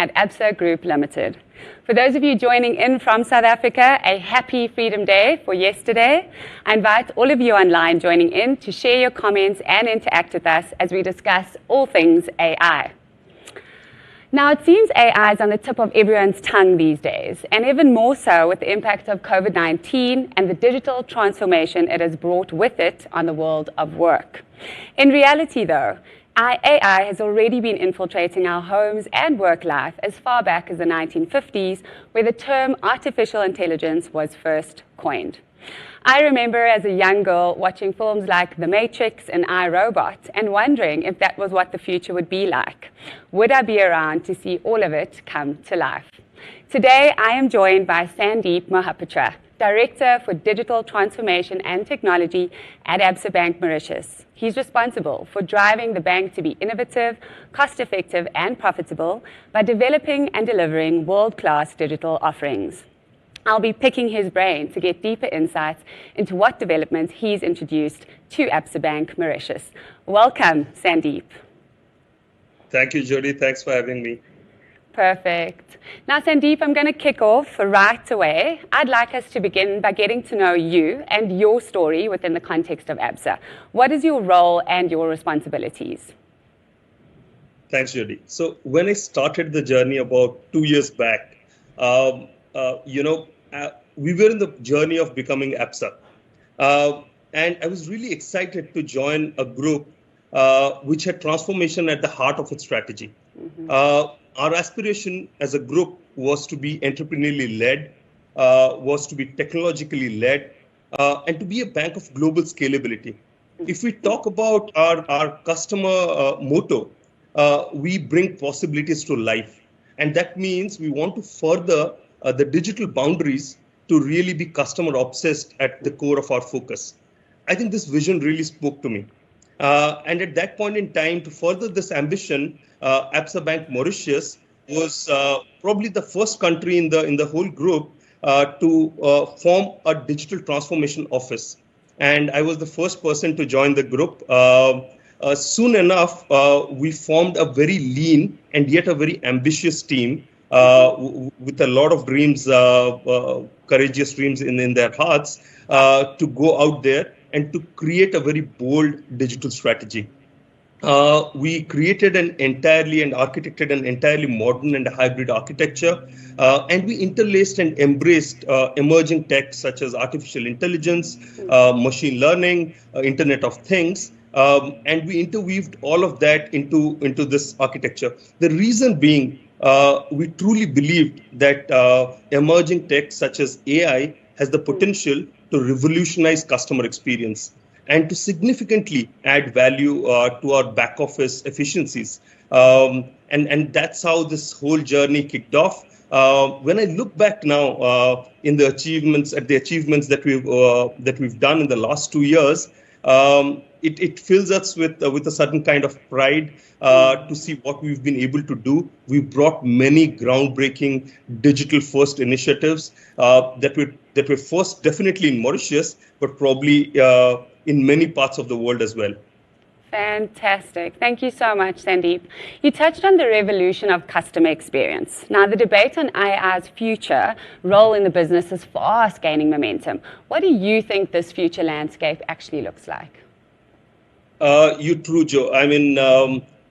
at Absa Group Limited. For those of you joining in from South Africa, a happy Freedom Day for yesterday. I invite all of you online joining in to share your comments and interact with us as we discuss all things AI. Now, it seems AI is on the tip of everyone's tongue these days, and even more so with the impact of COVID-19 and the digital transformation it has brought with it on the world of work. In reality, though, AI has already been infiltrating our homes and work life as far back as the 1950s, where the term artificial intelligence was first coined. I remember as a young girl watching films like The Matrix and I, Robot and wondering if that was what the future would be like. Would I be around to see all of it come to life? Today, I am joined by Sandeep Mohapatra, Director for Digital Transformation and Technology at Absa Bank Mauritius. He's responsible for driving the bank to be innovative, cost-effective, and profitable by developing and delivering world-class digital offerings. I'll be picking his brain to get deeper insights into what developments he's introduced to Absa Bank Mauritius. Welcome, Sandeep. Thank you, Jody. Thanks for having me. Perfect. Now, Sandeep, I'm going to kick off right away. I'd like us to begin by getting to know you and your story within the context of Absa. What is your role and your responsibilities? Thanks, Jody. So when I started the journey about 2 years back, we were in the journey of becoming Absa. And I was really excited to join a group which had transformation at the heart of its strategy. Mm-hmm. Our aspiration as a group was to be entrepreneurially led, was to be technologically led, and to be a bank of global scalability. If we talk about our customer motto, we bring possibilities to life. And that means we want to further the digital boundaries to really be customer obsessed at the core of our focus. I think this vision really spoke to me. And at that point in time, to further this ambition, Absa Bank Mauritius was probably the first country in the whole group to form a digital transformation office. And I was the first person to join the group. Soon enough, we formed a very lean and yet a very ambitious team with a lot of dreams, courageous dreams in their hearts, to go out there and to create a very bold digital strategy. We created and architected an entirely modern and hybrid architecture, and we interlaced and embraced emerging tech such as artificial intelligence, machine learning, Internet of Things, and we interweaved all of that into this architecture. The reason being, we truly believed that emerging tech such as AI has the potential to revolutionize customer experience and to significantly add value to our back office efficiencies. And that's how this whole journey kicked off. When I look back now in the achievements that we've done in the last 2 years, it fills us with a certain kind of pride to see what we've been able to do. We brought many groundbreaking digital-first initiatives that were first definitely in Mauritius, but probably in many parts of the world as well. Fantastic. Thank you so much, Sandeep. You touched on the revolution of customer experience. Now, the debate on AI's future role in the business is fast gaining momentum. What do you think this future landscape actually looks like? You're true, Joe. I mean,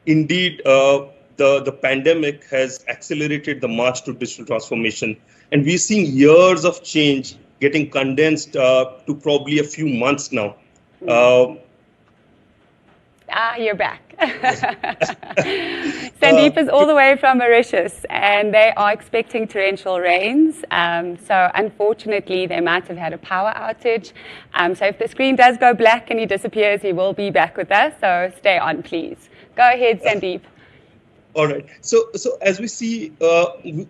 indeed, the pandemic has accelerated the march to digital transformation. And we're seeing years of change getting condensed to probably a few months now. You're back. Sandeep is all the way from Mauritius, and they are expecting torrential rains. So unfortunately, they might have had a power outage. So if the screen does go black and he disappears, he will be back with us. So stay on, please. Go ahead, Sandeep. All right. So as we see,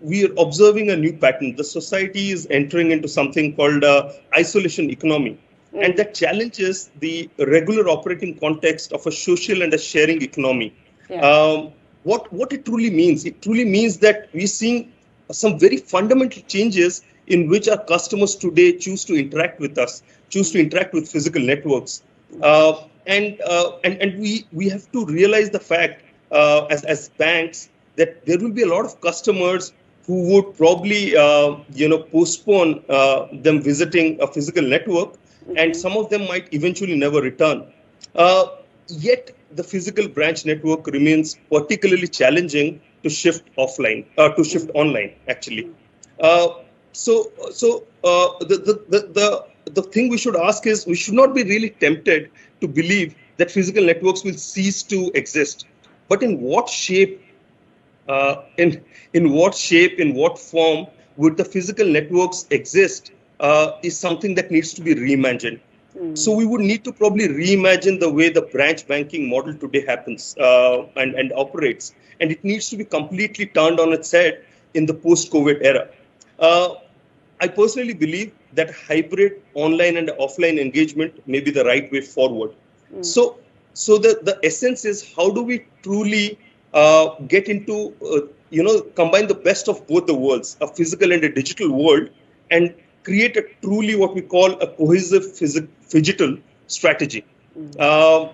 we are observing a new pattern. The society is entering into something called isolation economy. And that challenges the regular operating context of a social and a sharing economy. Yeah. What it truly means? It truly means that we're seeing some very fundamental changes in which our customers today choose to interact with us, choose to interact with physical networks. And we have to realize the fact as banks that there will be a lot of customers who would probably, postpone them visiting a physical network, and some of them might eventually never return. Yet the physical branch network remains particularly challenging to shift offline, to shift online, actually. The thing we should ask is, we should not be really tempted to believe that physical networks will cease to exist. But in what shape, in what form would the physical networks exist is something that needs to be reimagined. So we would need to probably reimagine the way the branch banking model today happens and operates. And it needs to be completely turned on its head in the post-COVID era. I personally believe that hybrid online and offline engagement may be the right way forward. So the essence is, how do we truly get into, combine the best of both the worlds, a physical and a digital world, and create a truly what we call a cohesive phygital strategy. I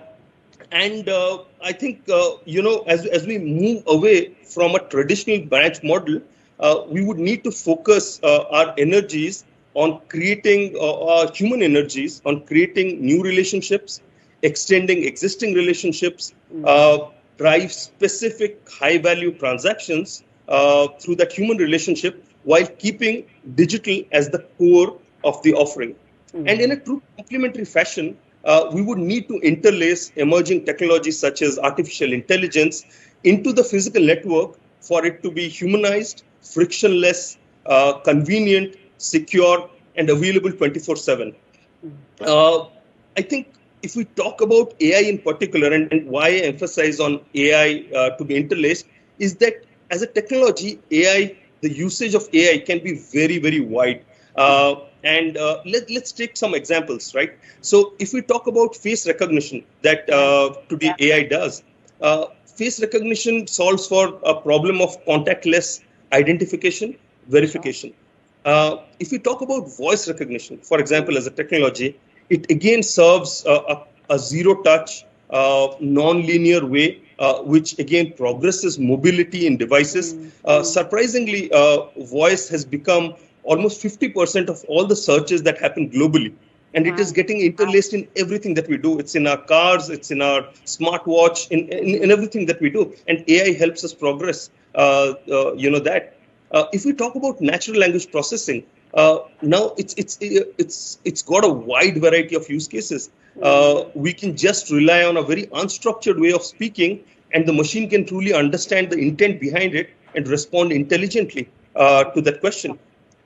think, as we move away from a traditional branch model, we would need to focus our energies on creating human energies, on creating new relationships, extending existing relationships, drive specific high-value transactions through that human relationship, while keeping digital as the core of the offering. And in a true complementary fashion, we would need to interlace emerging technologies such as artificial intelligence into the physical network for it to be humanized, frictionless, convenient, secure, and available 24/7. I think if we talk about AI in particular, and why I emphasize on AI to be interlaced, is that as a technology, AI, the usage of AI can be very, very wide. Let's take some examples, right? So if we talk about face recognition that today AI does, face recognition solves for a problem of contactless identification, verification. If we talk about voice recognition, for example, as a technology, it again serves a zero-touch, non-linear way, which again progresses mobility in devices. Surprisingly, voice has become almost 50% of all the searches that happen globally. And it is getting interlaced in everything that we do. It's in our cars, it's in our smartwatch, in everything that we do. And AI helps us progress, that. If we talk about natural language processing, now it's got a wide variety of use cases. We can just rely on a very unstructured way of speaking, and the machine can truly understand the intent behind it and respond intelligently to that question.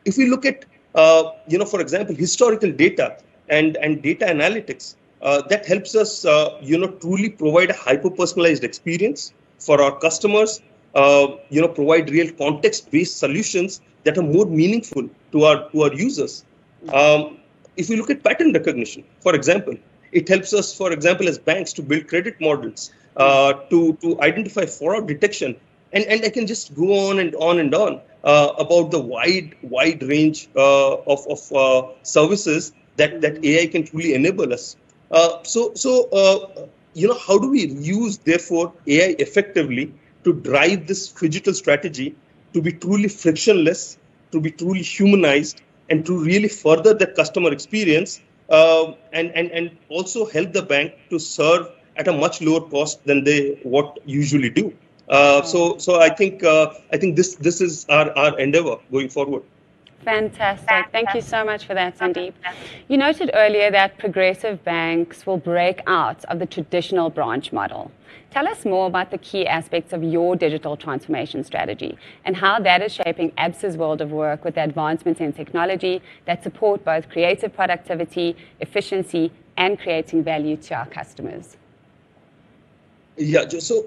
If we look at, for example, historical data and data analytics, that helps us, truly provide a hyper-personalized experience for our customers, provide real context-based solutions that are more meaningful to our users. If we look at pattern recognition, for example, it helps us, for example, as banks to build credit models, to identify fraud detection. And I can just go on and on and on about the wide range of services that AI can truly enable us. How do we use, therefore, AI effectively to drive this phygital strategy to be truly frictionless, to be truly humanized, and to really further the customer experience, and also help the bank to serve at a much lower cost than they usually do. So I think this is our endeavor going forward. Fantastic. Thank you so much for that, Sandeep. You noted earlier that progressive banks will break out of the traditional branch model. Tell us more about the key aspects of your digital transformation strategy and how that is shaping Absa's world of work with advancements in technology that support both creative productivity, efficiency, and creating value to our customers. Yeah, so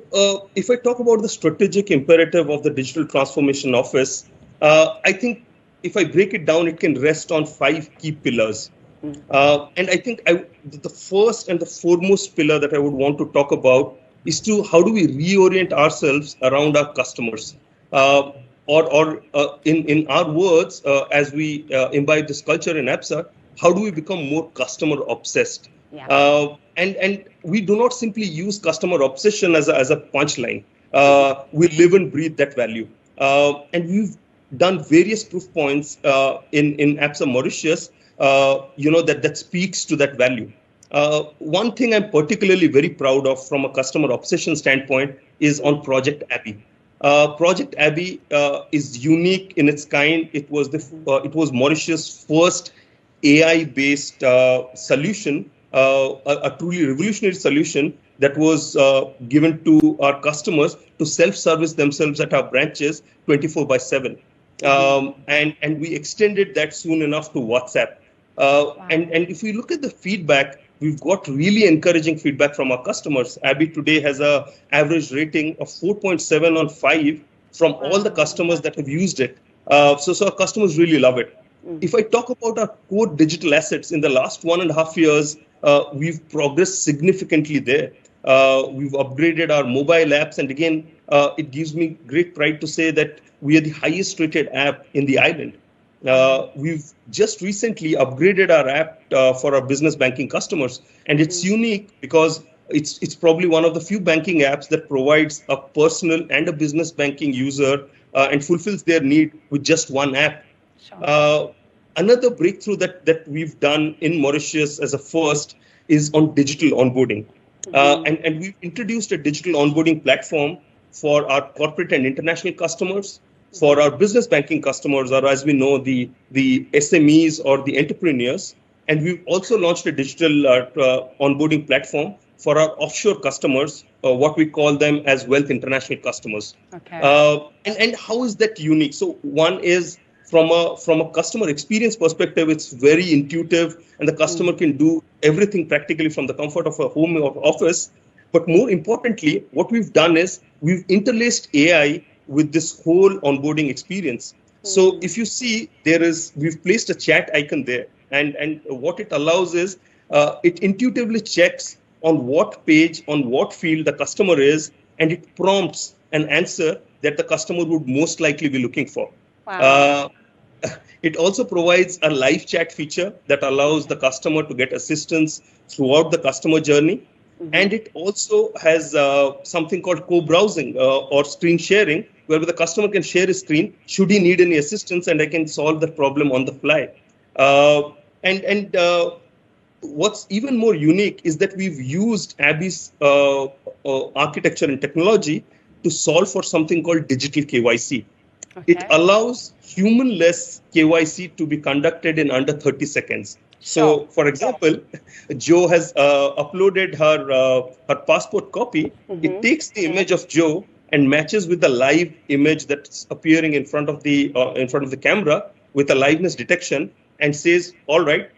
if I talk about the strategic imperative of the Digital Transformation Office, I think if I break it down, it can rest on 5 key pillars. And I think the first and the foremost pillar that I would want to talk about is to how do we reorient ourselves around our customers? Or in our words, as we imbibe this culture in Absa, how do we become more customer obsessed? Yeah. And we do not simply use customer obsession as a punchline. We live and breathe that value. And we've done various proof points in Absa Mauritius, that speaks to that value. One thing I'm particularly very proud of from a customer obsession standpoint is on Project Abby. Project Abby is unique in its kind. It was Mauritius' first AI-based solution, a truly revolutionary solution that was given to our customers to self-service themselves at our branches 24/7. And we extended that soon enough to WhatsApp. And if we look at the feedback, we've got really encouraging feedback from our customers. Abby today has an average rating of 4.7 on 5 from all the customers that have used it. So our customers really love it. If I talk about our core digital assets, in the last 1.5 years, we've progressed significantly there. We've upgraded our mobile apps. And again, it gives me great pride to say that we are the highest rated app in the island. We've just recently upgraded our app for our business banking customers. And it's unique because it's probably one of the few banking apps that provides a personal and a business banking user and fulfills their need with just one app. Sure. Another breakthrough that we've done in Mauritius as a first is on digital onboarding. And we've introduced a digital onboarding platform for our corporate and international customers, for our business banking customers, or as we know, the SMEs or the entrepreneurs. And we've also launched a digital onboarding platform for our offshore customers, what we call them as Wealth International customers. Okay. And how is that unique? So one is from a customer experience perspective, it's very intuitive, and the customer can do everything practically from the comfort of a home or office. But more importantly, what we've done is we've interlaced AI with this whole onboarding experience. So if you see, we've placed a chat icon there, and what it allows is it intuitively checks on what page, on what field the customer is, and it prompts an answer that the customer would most likely be looking for. Wow. It also provides a live chat feature that allows the customer to get assistance throughout the customer journey. And it also has something called co-browsing or screen sharing, where the customer can share his screen should he need any assistance, and I can solve the problem on the fly. And what's even more unique is that we've used Abby's architecture and technology to solve for something called digital KYC. Okay. It allows human-less KYC to be conducted in under 30 seconds. So, for example, Joe has uploaded her passport copy. It takes the image of Joe and matches with the live image that's appearing in front of the camera with a liveness detection, and says, "All right,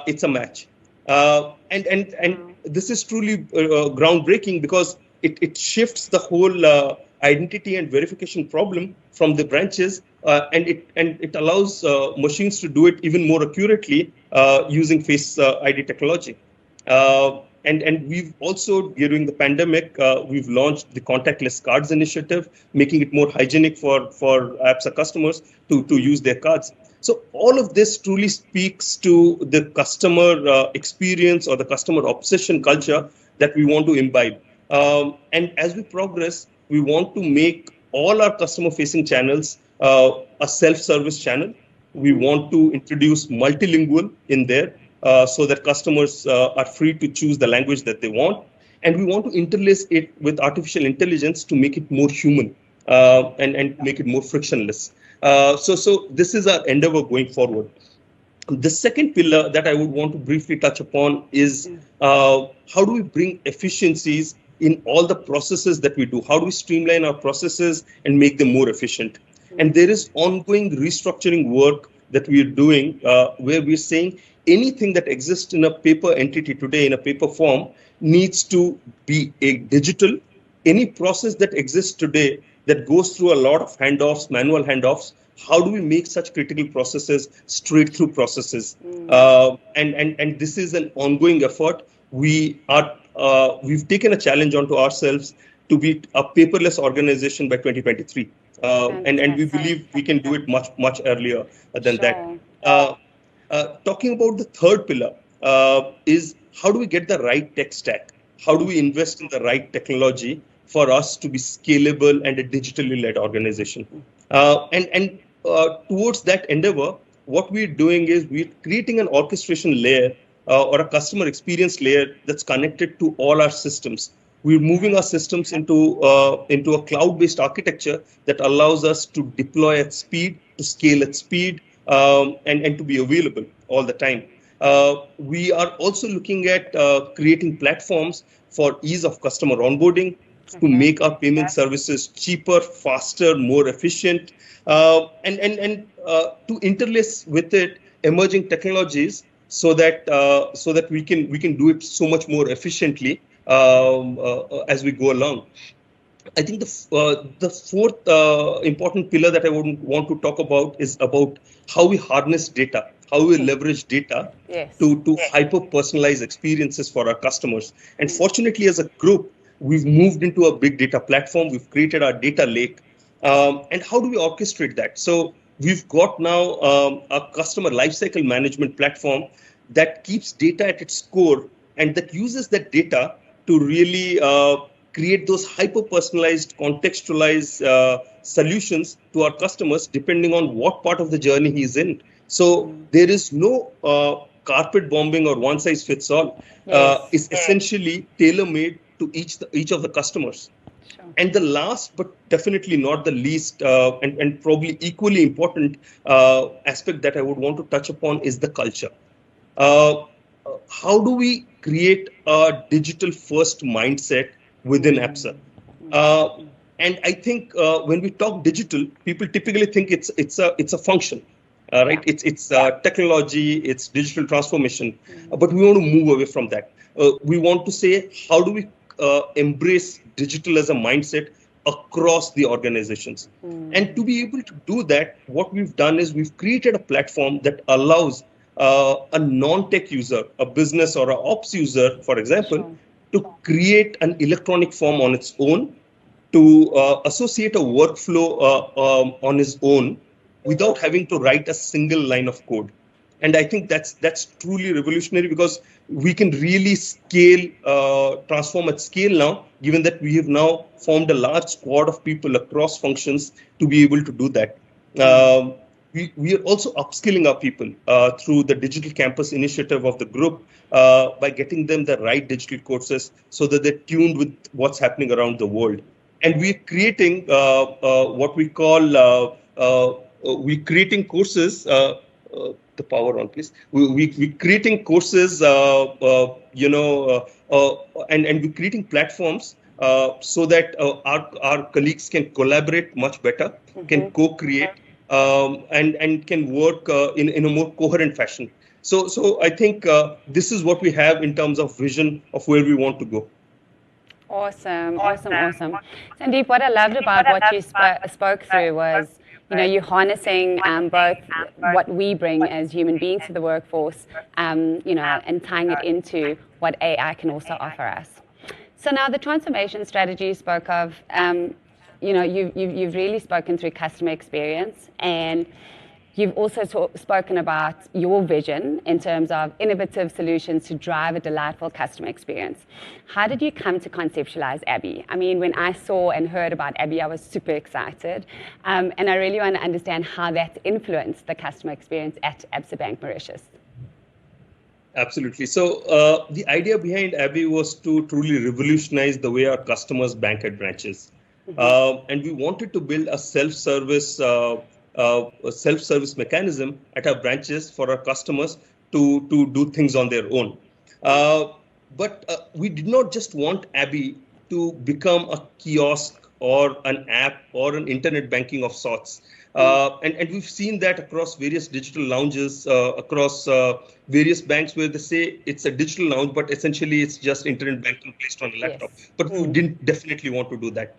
it's a match." And this is truly groundbreaking because it shifts the whole identity and verification problem from the branches, and it allows machines to do it even more accurately using Face ID technology. And we've also, during the pandemic, we've launched the contactless cards initiative, making it more hygienic for Absa customers to use their cards. So all of this truly speaks to the customer experience or the customer obsession culture that we want to imbibe. And as we progress, we want to make all our customer-facing channels a self-service channel. We want to introduce multilingual in there so that customers are free to choose the language that they want. And we want to interlace it with artificial intelligence to make it more human and make it more frictionless. So this is our endeavor going forward. The second pillar that I would want to briefly touch upon is how do we bring efficiencies in all the processes that we do? How do we streamline our processes and make them more efficient? And there is ongoing restructuring work that we are doing where we're saying anything that exists in a paper entity today, in a paper form, needs to be a digital. Any process that exists today that goes through a lot of handoffs, manual handoffs, how do we make such critical processes straight through processes? And this is an ongoing effort. We've taken a challenge onto ourselves to be a paperless organization by 2023. And we believe we can do it much earlier than that. Talking about the third pillar is how do we get the right tech stack? How do we invest in the right technology for us to be scalable and a digitally led organization. Towards that endeavor, what we're doing is we're creating an orchestration layer or a customer experience layer that's connected to all our systems. We're moving our systems into a cloud-based architecture that allows us to deploy at speed, to scale at speed, and to be available all the time. We are also looking at creating platforms for ease of customer onboarding, to make our payment services cheaper, faster, more efficient, and to interlace with it emerging technologies so that we can do it so much more efficiently as we go along. I think the fourth important pillar that I would want to talk about is about how we harness data, how we leverage data to hyper personalize experiences for our customers. And fortunately, as a group, we've moved into a big data platform. We've created our data lake. And how do we orchestrate that? So we've got now a customer lifecycle management platform that keeps data at its core and that uses that data to really create those hyper-personalized, contextualized solutions to our customers depending on what part of the journey he's in. So there is no carpet bombing or one-size-fits-all. It's essentially tailor-made to each of the customers. Sure. And the last, but definitely not the least, and probably equally important aspect that I would want to touch upon is the culture. How do we create a digital-first mindset within Absa? And I think when we talk digital, people typically think it's a function, right? It's technology, it's digital transformation, but we want to move away from that. We want to say, how do we embrace digital as a mindset across the organizations? And to be able to do that, what we've done is we've created a platform that allows a non-tech user, a business or an ops user, for example, to create an electronic form on its own, to associate a workflow on his own without having to write a single line of code. And I think that's truly revolutionary because we can really scale, transform at scale now, given that we have now formed a large squad of people across functions to be able to do that. We are also upskilling our people through the Digital Campus initiative of the group by getting them the right digital courses so that they're tuned with what's happening around the world. And we're creating what we call, we're creating courses, the power on please. We're creating courses, and we're creating platforms so that our colleagues can collaborate much better, can co-create, and can work in a more coherent fashion. So I think this is what we have in terms of vision of where we want to go. Awesome. Sandeep, what I loved about what you spoke through was, you're harnessing both what we bring as human beings to the workforce, and tying it into what AI can also offer us. So now the transformation strategy you spoke of, you've really spoken through customer experience, and you've also spoken about your vision in terms of innovative solutions to drive a delightful customer experience. How did you come to conceptualize Abby? I mean, when I saw and heard about Abby, I was super excited. And I really want to understand how that's influenced the customer experience at Absa Bank Mauritius. Absolutely. So the idea behind Abby was to truly revolutionize the way our customers bank at branches. And we wanted to build a self-service mechanism at our branches for our customers to do things on their own. But we did not just want Abby to become a kiosk or an app or an internet banking of sorts. And we've seen that across various digital lounges, across various banks where they say it's a digital lounge, but essentially it's just internet banking placed on a laptop. Yes. But we didn't definitely want to do that.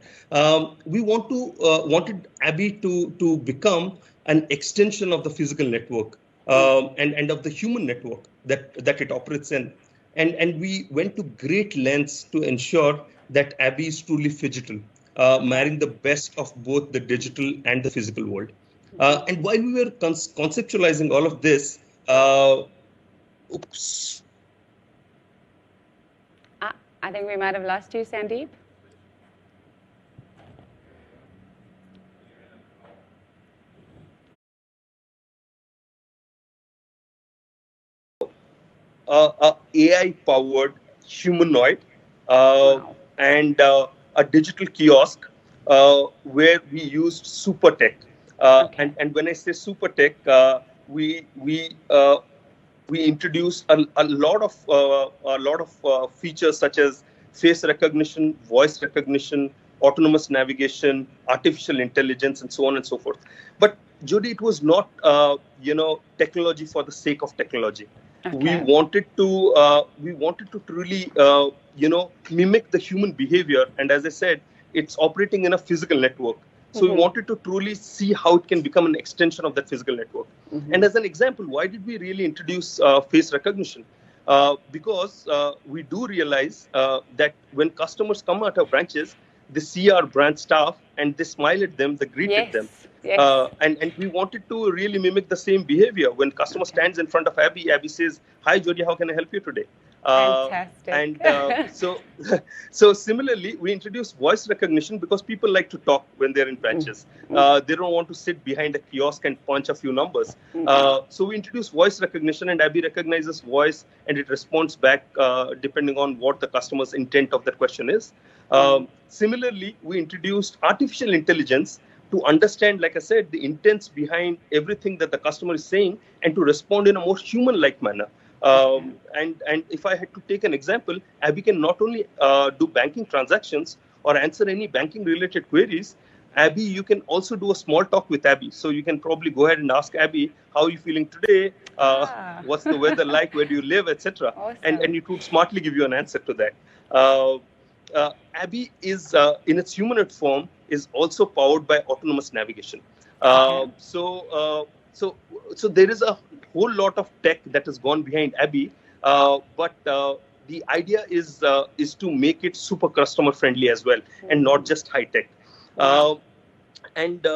We wanted Abby to become an extension of the physical network and of the human network that it operates in. And we went to great lengths to ensure that Abby is truly phygital, marrying the best of both the digital and the physical world. And while we were conceptualizing all of this, I think we might have lost you, Sandeep. a AI-powered humanoid Wow. and a digital kiosk where we used super tech. Okay. And when I say super tech, we introduced a lot of features such as face recognition, voice recognition, autonomous navigation, artificial intelligence, and so on and so forth. But Jody, it was not technology for the sake of technology. We Okay. wanted to truly mimic the human behavior, and as I said, it's operating in a physical network. So we wanted to truly see how it can become an extension of that physical network. And as an example, why did we really introduce face recognition? Because we do realize that when customers come at our branches, they see our branch staff and they smile at them, they greeted them. Yes. Yes. And we wanted to really mimic the same behavior. When customer Okay. stands in front of Abby, Abby says, "Hi, Jody, how can I help you today?" Fantastic. And so similarly, we introduced voice recognition because people like to talk when they're in branches. They don't want to sit behind a kiosk and punch a few numbers. So we introduced voice recognition, and Abby recognizes voice and it responds back depending on what the customer's intent of the question is. Similarly, we introduced artificial intelligence to understand, like I said, the intents behind everything that the customer is saying and to respond in a more human-like manner. And if I had to take an example, Abby can not only do banking transactions or answer any banking-related queries. Abby, you can also do a small talk with Abby. So you can probably go ahead and ask Abby, how are you feeling today? What's the weather like? Where do you live, etc. And Awesome. it would smartly give you an answer to that. Abby is, in its humanoid form, is also powered by autonomous navigation. Okay. So there is a whole lot of tech that has gone behind Abby, but the idea is to make it super customer friendly as well, and not just high tech. Wow. And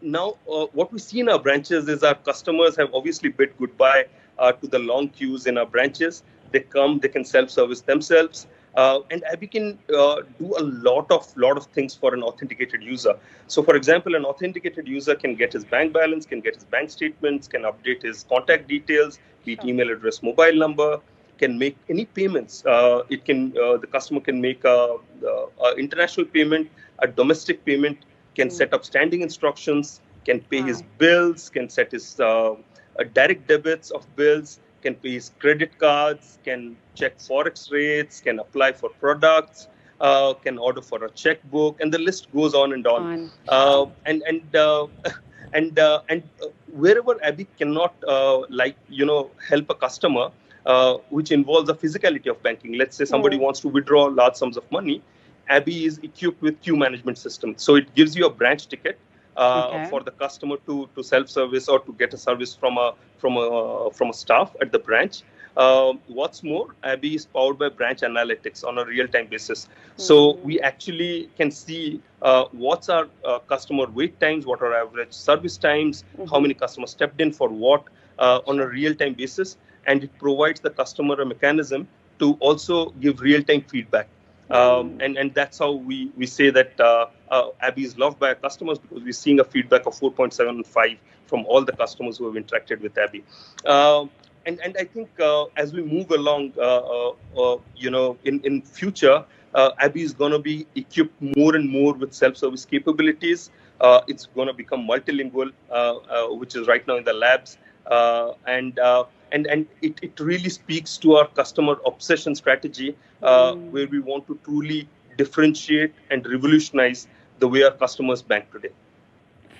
now what we see in our branches is our customers have obviously bid goodbye to the long queues in our branches. They come, they can self-service themselves. And Abby can do a lot of things for an authenticated user. So, for example, an authenticated user can get his bank balance, can get his bank statements, can update his contact details, be it email address, mobile number, can make any payments. The customer can make a international payment, a domestic payment, can set up standing instructions, can pay his bills, can set his direct debits of bills, can pay his credit cards, can check forex rates, can apply for products, can order for a checkbook, and the list goes on and on. And wherever Abby cannot help a customer, which involves the physicality of banking. Let's say somebody wants to withdraw large sums of money. Abby is equipped with queue management system, so it gives you a branch ticket for the customer to self-service or to get a service from a staff at the branch. What's more, Abby is powered by branch analytics on a real-time basis. So we actually can see what's our customer wait times, what are average service times, how many customers stepped in for what on a real-time basis, and it provides the customer a mechanism to also give real-time feedback. And that's how we say that Abby is loved by our customers, because we're seeing a feedback of 4.75 from all the customers who have interacted with Abby. And I think as we move along, in future, Abby is going to be equipped more and more with self-service capabilities. It's going to become multilingual, which is right now in the labs. And it really speaks to our customer obsession strategy, where we want to truly differentiate and revolutionize the way our customers bank today.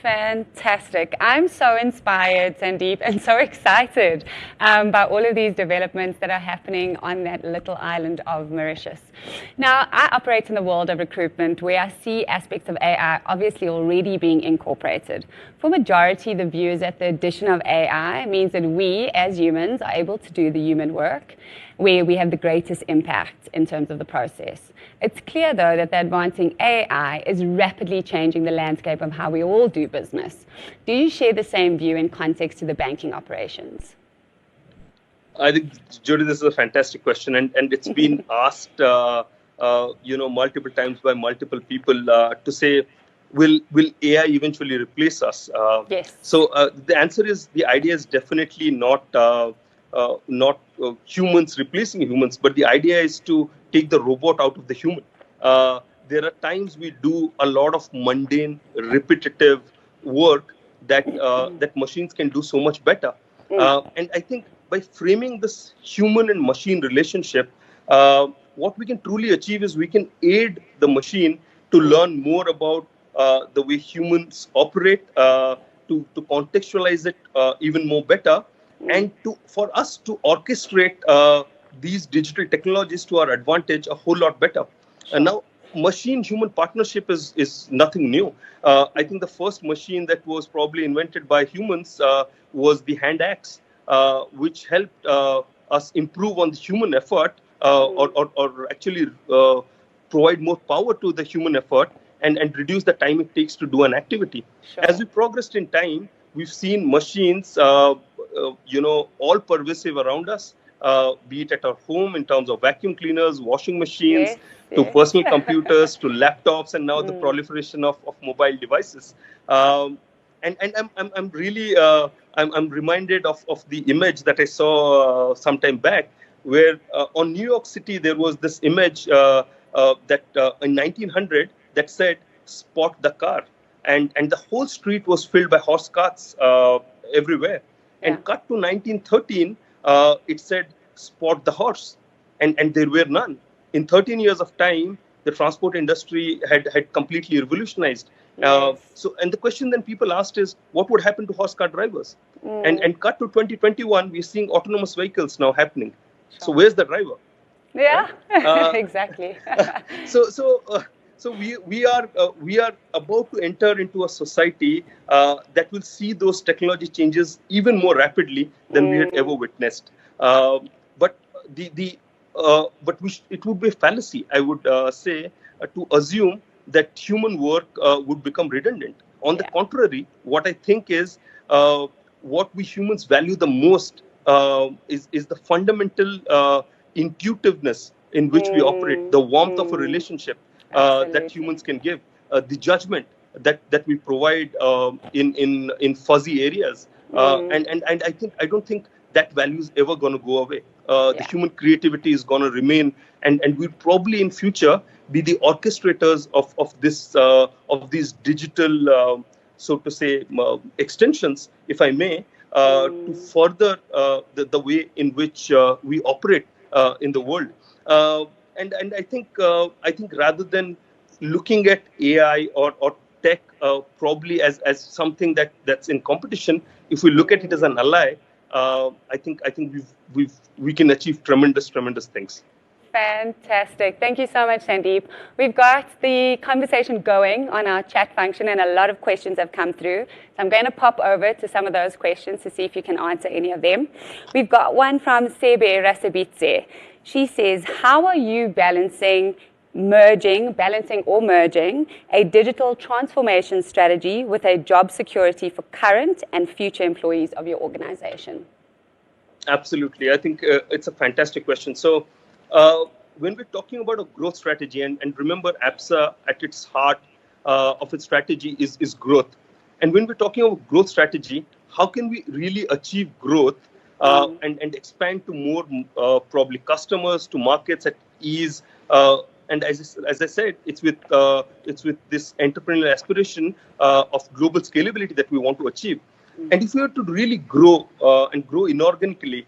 Fantastic. I'm so inspired, Sandeep, and so excited by all of these developments that are happening on that little island of Mauritius. Now, I operate in the world of recruitment where I see aspects of AI obviously already being incorporated. For majority, the view is that the addition of AI means that we, as humans, are able to do the human work where we have the greatest impact in terms of the process. It's clear, though, that the advancing AI is rapidly changing the landscape of how we all do business. Do you share the same view in context to the banking operations? I think, Jody, this is a fantastic question, and it's been asked, multiple times by multiple people to say, will AI eventually replace us? Yes. So the answer is, the idea is definitely not not humans replacing humans, but the idea is to take the robot out of the human. There are times we do a lot of mundane, repetitive work that machines can do so much better. And I think by framing this human and machine relationship, what we can truly achieve is we can aid the machine to learn more about the way humans operate, to contextualize it even more better, and for us to orchestrate these digital technologies to our advantage a whole lot better. And now, machine-human partnership is nothing new. I think the first machine that was probably invented by humans was the hand axe, which helped us improve on the human effort, or actually provide more power to the human effort, and reduce the time it takes to do an activity. As we progressed in time, we've seen machines, all pervasive around us, be it at our home in terms of vacuum cleaners, washing machines, to personal computers, to laptops, and now the proliferation of mobile devices. And I'm really I'm reminded of the image that I saw some time back, where on New York City there was this image that in 1900 that said "Spot the car," and the whole street was filled by horse carts everywhere. And cut to 1913, it said "Spot the horse," and there were none. In 13 years of time, the transport industry had completely revolutionized. And the question then people asked is, what would happen to horse car drivers? And cut to 2021, we're seeing autonomous vehicles now happening. So where's the driver? Yeah, right? Exactly. So we are about to enter into a society that will see those technology changes even more rapidly than we had ever witnessed. But it would be a fallacy, I would say, to assume that human work would become redundant. On the contrary, what I think is what we humans value the most is the fundamental intuitiveness in which we operate, the warmth of a relationship that humans can give, the judgment that we provide in fuzzy areas, and I don't think that value is ever going to go away. The human creativity is going to remain, and we'll probably in future be the orchestrators of these digital, so to say, extensions, if I may, to further the way in which we operate in the world. And I think rather than looking at AI or tech probably as something that's in competition, if we look at it as an ally, I think we can achieve tremendous things. Fantastic. Thank you so much, Sandeep. We've got the conversation going on our chat function, and a lot of questions have come through. So I'm going to pop over to some of those questions to see if you can answer any of them. We've got one from Sebe Rasabitse. She says, how are you balancing a digital transformation strategy with a job security for current and future employees of your organization? Absolutely. I think it's a fantastic question. So when we're talking about a growth strategy, and remember, Absa at its heart of its strategy is growth. And when we're talking about growth strategy, how can we really achieve growth and expand to more probably customers, to markets at ease? And as I said, it's with this entrepreneurial aspiration of global scalability that we want to achieve. And if we were to really grow and grow inorganically,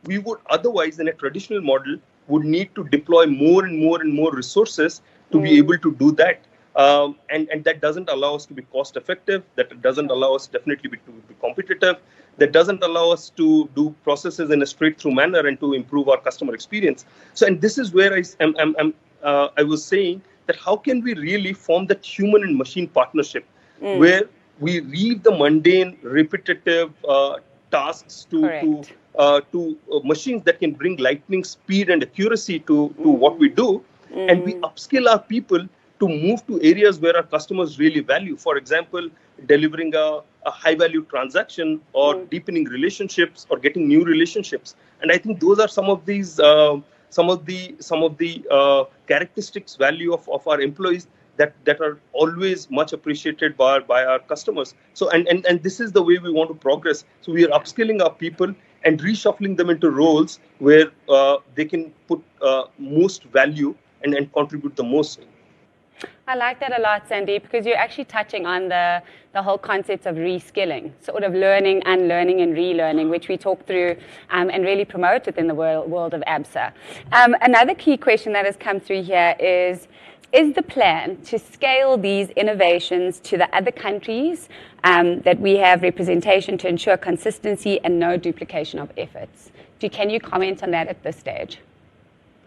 we would otherwise, in a traditional model, would need to deploy more and more resources to be able to do that. And that doesn't allow us to be cost effective. That doesn't allow us definitely to be competitive. That doesn't allow us to do processes in a straight through manner and to improve our customer experience. So, and this is where I was saying that how can we really form that human and machine partnership where we leave the mundane, repetitive tasks to machines that can bring lightning speed and accuracy to what we do, and we upskill our people to move to areas where our customers really value. For example, delivering a high-value transaction, or deepening relationships, or getting new relationships. And I think those are some of these some of the characteristics, value of our employees that are always much appreciated by our customers. So and this is the way we want to progress. So we are upskilling our people and reshuffling them into roles where they can put most value and contribute the most. I like that a lot, Sandeep, because you're actually touching on the whole concept of reskilling, sort of learning, unlearning, and relearning, which we talk through and really promote within the world of Absa. Another key question that has come through here is the plan to scale these innovations to the other countries that we have representation to ensure consistency and no duplication of efforts? Can you comment on that at this stage?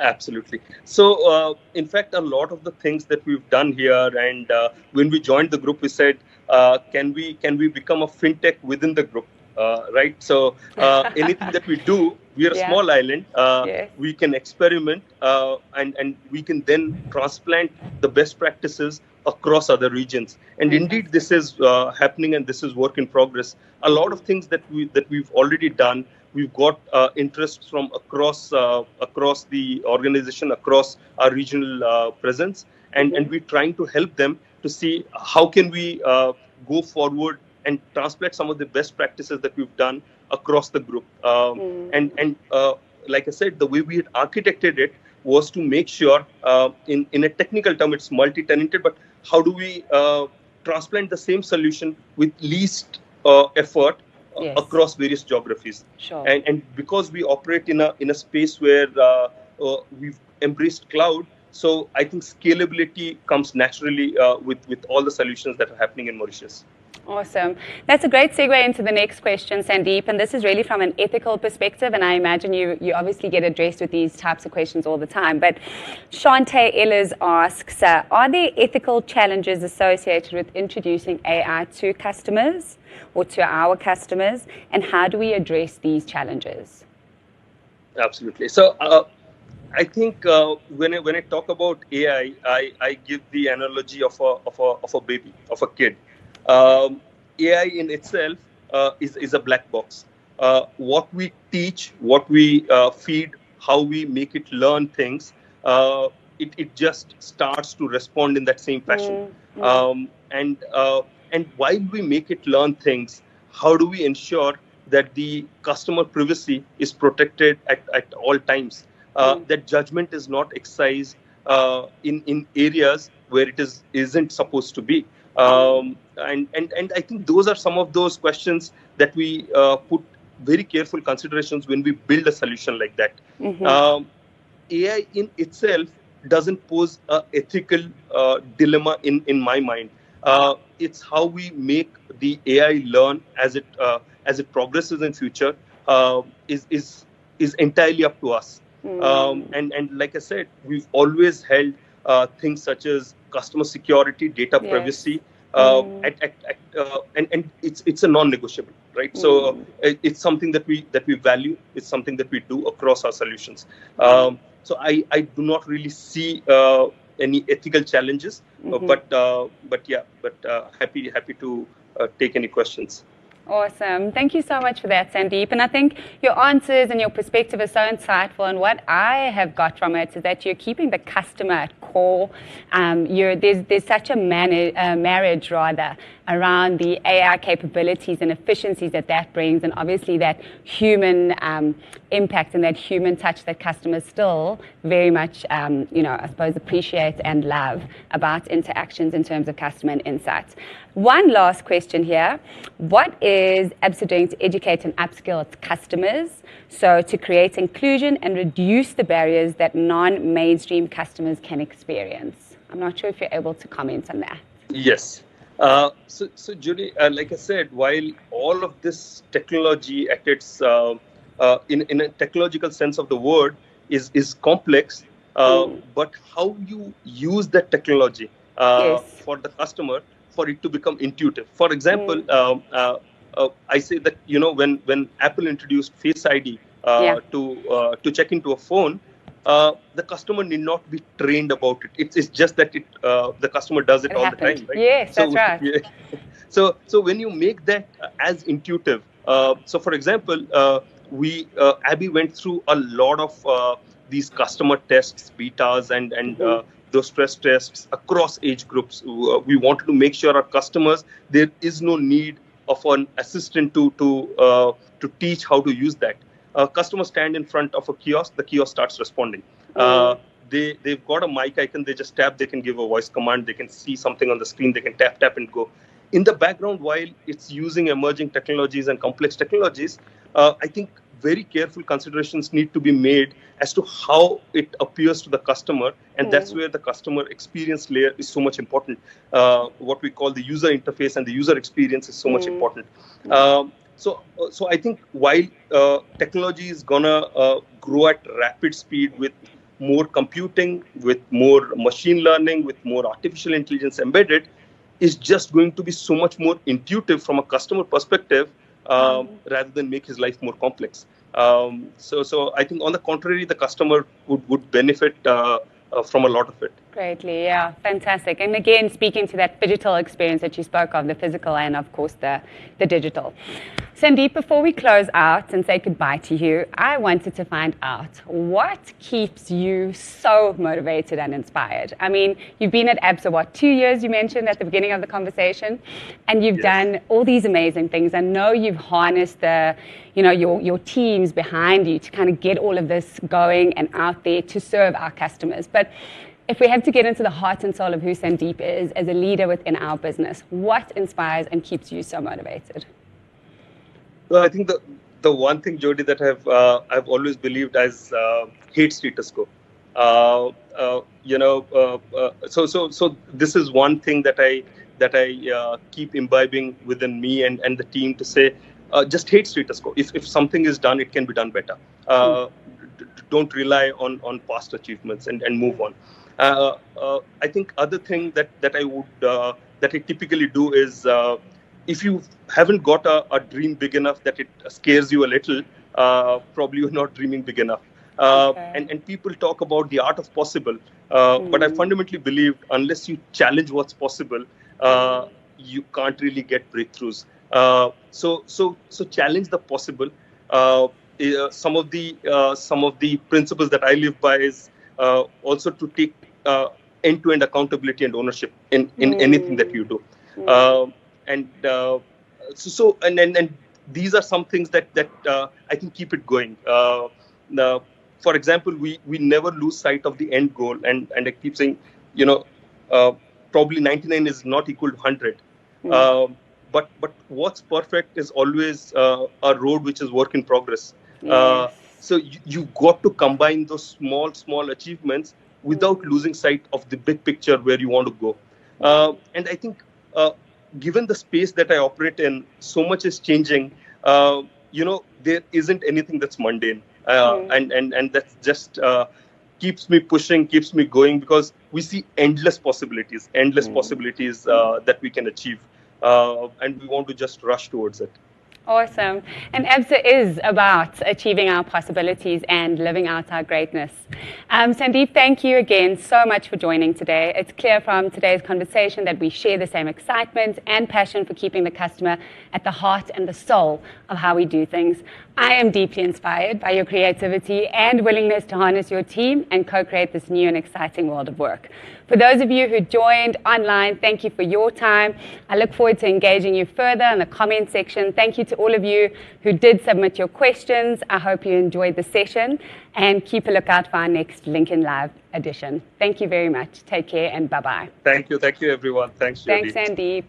Absolutely. So, in fact, a lot of the things that we've done here, and when we joined the group, we said, can we become a fintech within the group, right? So, anything that we do, we are a small island. Yes. We can experiment, and we can then transplant the best practices across other regions. And indeed, this is happening, and this is work in progress. A lot of things that we've already done. We've got interest from across the organization, across our regional presence, and we're trying to help them to see how can we go forward and translate some of the best practices that we've done across the group. And like I said, the way we had architected it was to make sure, in a technical term, it's multi-tenanted, but how do we transplant the same solution with least effort across various geographies? Sure. And because we operate in a space where we've embraced cloud, so I think scalability comes naturally with all the solutions that are happening in Mauritius. Awesome. That's a great segue into the next question, Sandeep, and this is really from an ethical perspective, and I imagine you obviously get addressed with these types of questions all the time, but Shantae Ellis asks, are there ethical challenges associated with introducing AI to customers or to our customers, and how do we address these challenges? Absolutely. So I think when I talk about AI, I give the analogy of a baby, of a kid. AI in itself is a black box. What we teach, what we feed, how we make it learn things, it just starts to respond in that same fashion. And while we make it learn things, how do we ensure that the customer privacy is protected at all times? That judgment is not excised in areas where it isn't supposed to be. And I think those are some of those questions that we put very careful considerations when we build a solution like that. AI in itself doesn't pose an ethical dilemma in my mind. It's how we make the AI learn as it progresses in future is entirely up to us. And like I said, we've always held things such as customer security, data privacy, and it's a non-negotiable, right? So it's something that we value. It's something that we do across our solutions. So I do not really see any ethical challenges, but happy to take any questions. Awesome. Thank you so much for that, Sandeep. And I think your answers and your perspective is so insightful. And what I have got from it is that you're keeping the customer at core. There's such a marriage, rather, around the AI capabilities and efficiencies that brings, and obviously that human impact and that human touch that customers still very much, I suppose, appreciate and love about interactions in terms of customer and insights. One last question here. What is Absa doing to educate and upskill its customers, so to create inclusion and reduce the barriers that non-mainstream customers can experience? I'm not sure if you're able to comment on that. Yes. So Julie, like I said, while all of this technology at its in a technological sense of the word is complex, but how you use that technology for the customer, for it to become intuitive. For example, I say that when Apple introduced Face ID to check into a phone, the customer need not be trained about it. It's just that the customer does it all the time, right? Yes, that's right. Yeah. So when you make that as intuitive, so for example, Abby went through a lot of these customer tests, betas, and those stress tests across age groups. We wanted to make sure our customers, there is no need of an assistant to teach how to use that. Customers stand in front of a kiosk, the kiosk starts responding. They've got a mic icon, they just tap, they can give a voice command, they can see something on the screen, they can tap and go. In the background, while it's using emerging technologies and complex technologies, I think very careful considerations need to be made as to how it appears to the customer, and that's where the customer experience layer is so much important. What we call the user interface and the user experience is so much important. So I think while technology is gonna grow at rapid speed with more computing, with more machine learning, with more artificial intelligence embedded, is just going to be so much more intuitive from a customer perspective, rather than make his life more complex. So I think on the contrary, the customer would benefit from a lot of it. Greatly, yeah, fantastic. And again, speaking to that digital experience that you spoke of, the physical and of course the digital. Sandeep, before we close out and say goodbye to you, I wanted to find out what keeps you so motivated and inspired. I mean, you've been at Absa, what, 2 years, you mentioned at the beginning of the conversation, and you've done all these amazing things. I know you've harnessed your teams behind you to kind of get all of this going and out there to serve our customers. But if we have to get into the heart and soul of who Sandeep is as a leader within our business, what inspires and keeps you so motivated? Well, I think the one thing, Jody, that I've always believed as hate status quo. So this is one thing that I keep imbibing within me and the team to say, just hate status quo. If something is done, it can be done better. Don't rely on past achievements and move on. I think other thing that I typically do is, if you haven't got a dream big enough that it scares you a little, probably you're not dreaming big enough. And people talk about the art of possible, but I fundamentally believe unless you challenge what's possible, you can't really get breakthroughs. So challenge the possible. Some of the principles that I live by is also to take end-to-end accountability and ownership in anything that you do. And these are some things that I can keep it going. For example, we never lose sight of the end goal, and I keep saying, probably 99 is not equal to 100. But what's perfect is always a road which is work in progress. So you've got to combine those small achievements without losing sight of the big picture where you want to go. And I think, given the space that I operate in, so much is changing. There isn't anything that's mundane, and that just keeps me pushing, keeps me going, because we see endless possibilities that we can achieve, and we want to just rush towards it. Awesome. And Absa is about achieving our possibilities and living out our greatness. Sandeep, thank you again so much for joining today. It's clear from today's conversation that we share the same excitement and passion for keeping the customer at the heart and the soul of how we do things. I am deeply inspired by your creativity and willingness to harness your team and co-create this new and exciting world of work. For those of you who joined online, thank you for your time. I look forward to engaging you further in the comment section. Thank you to all of you who did submit your questions. I hope you enjoyed the session, and keep a lookout for our next LinkedIn Live edition. Thank you very much. Take care and bye-bye. Thank you, everyone. Thanks, Jody. Thanks, Sandeep.